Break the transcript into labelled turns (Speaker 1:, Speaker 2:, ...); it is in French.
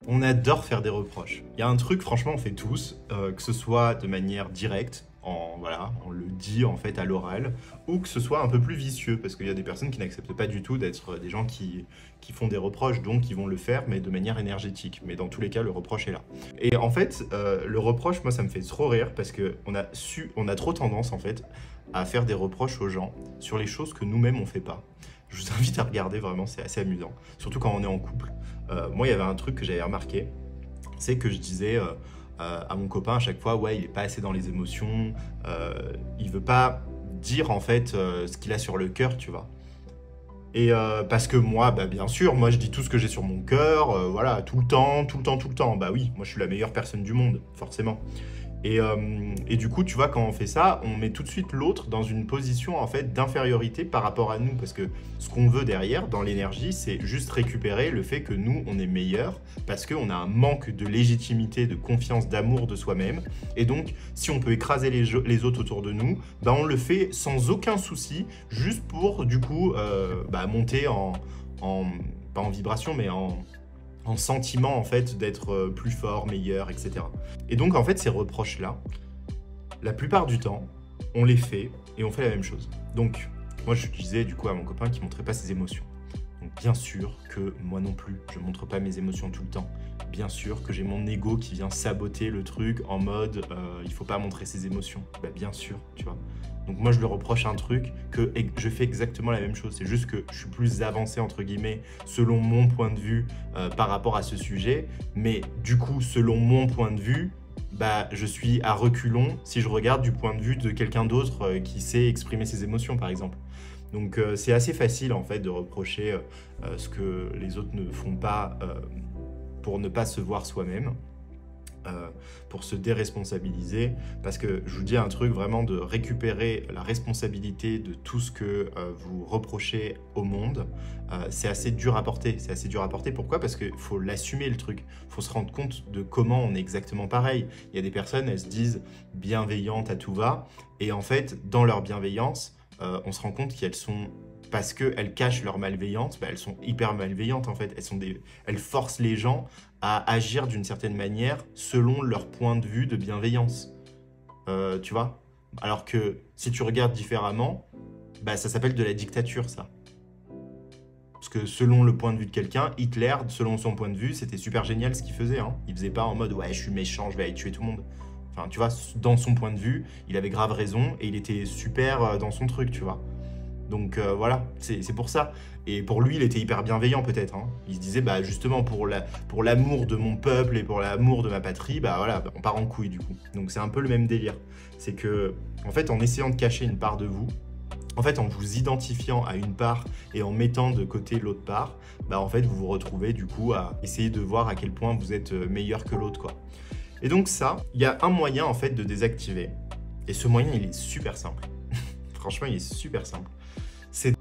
Speaker 1: On adore faire des reproches. Il y a un truc, franchement, on fait tous, que ce soit de manière directe, voilà, on le dit en fait à l'oral, ou que ce soit un peu plus vicieux, parce qu'il y a des personnes qui n'acceptent pas du tout d'être des gens qui font des reproches, donc qui vont le faire, mais de manière énergétique. Mais dans tous les cas, le reproche est là. Et en fait, le reproche, moi, ça me fait trop rire, parce on a trop tendance, en fait, à faire des reproches aux gens sur les choses que nous-mêmes on fait pas. Je vous invite à regarder, vraiment, c'est assez amusant. Surtout quand on est en couple. Moi, il y avait un truc que j'avais remarqué, c'est que je disais à mon copain à chaque fois, ouais, il est pas assez dans les émotions, il veut pas dire en fait ce qu'il a sur le cœur, tu vois. Et parce que moi, bah, bien sûr, moi je dis tout ce que j'ai sur mon cœur, voilà, tout le temps, tout le temps, tout le temps. Bah oui, moi je suis la meilleure personne du monde, forcément. Et du coup, tu vois, quand on fait ça, on met tout de suite l'autre dans une position en fait d'infériorité par rapport à nous, parce que ce qu'on veut derrière, dans l'énergie, c'est juste récupérer le fait que nous, on est meilleurs, parce qu'on a un manque de légitimité, de confiance, d'amour de soi-même. Et donc, si on peut écraser les autres autour de nous, bah, on le fait sans aucun souci, juste pour, du coup, bah, monter pas en vibration, mais en sentiment en fait d'être plus fort, meilleur, etc. Et donc en fait ces reproches-là, la plupart du temps, on les fait et on fait la même chose. Donc moi je disais du coup à mon copain qu'il montrait pas ses émotions. Donc bien sûr que moi non plus, je montre pas mes émotions tout le temps. Bien sûr que j'ai mon ego qui vient saboter le truc en mode il faut pas montrer ses émotions. Bah bien sûr, tu vois. Donc moi je lui reproche un truc que je fais exactement la même chose. C'est juste que je suis plus avancé entre guillemets selon mon point de vue par rapport à ce sujet. Mais du coup selon mon point de vue, bah je suis à reculons si je regarde du point de vue de quelqu'un d'autre qui sait exprimer ses émotions par exemple. Donc c'est assez facile en fait de reprocher ce que les autres ne font pas pour ne pas se voir soi-même, pour se déresponsabiliser, parce que je vous dis un truc, vraiment de récupérer la responsabilité de tout ce que vous reprochez au monde, c'est assez dur à porter. C'est assez dur à porter, pourquoi? Parce qu'il faut l'assumer le truc, il faut se rendre compte de comment on est exactement pareil. Il y a des personnes, elles se disent bienveillantes à tout va, et en fait, dans leur bienveillance, on se rend compte qu'elles sont, parce qu'elles cachent leur malveillance, bah elles sont hyper malveillantes en fait. Elles forcent les gens à agir d'une certaine manière selon leur point de vue de bienveillance. Tu vois? Alors que si tu regardes différemment, bah ça s'appelle de la dictature, ça. Parce que selon le point de vue de quelqu'un, Hitler, selon son point de vue, c'était super génial ce qu'il faisait. Hein. Il faisait pas en mode ouais, je suis méchant, je vais aller tuer tout le monde. Enfin, tu vois, dans son point de vue, il avait grave raison et il était super dans son truc, tu vois. Donc voilà, c'est pour ça. Et pour lui, il était hyper bienveillant peut-être. Hein. Il se disait, bah justement, pour l'amour de mon peuple et pour l'amour de ma patrie, bah voilà, on part en couille du coup. Donc c'est un peu le même délire. C'est que, en fait, en essayant de cacher une part de vous, en fait, en vous identifiant à une part et en mettant de côté l'autre part, bah en fait, vous vous retrouvez du coup à essayer de voir à quel point vous êtes meilleur que l'autre, quoi. Et donc ça, il y a un moyen en fait de désactiver. Et ce moyen, il est super simple. Franchement, il est super simple. C'est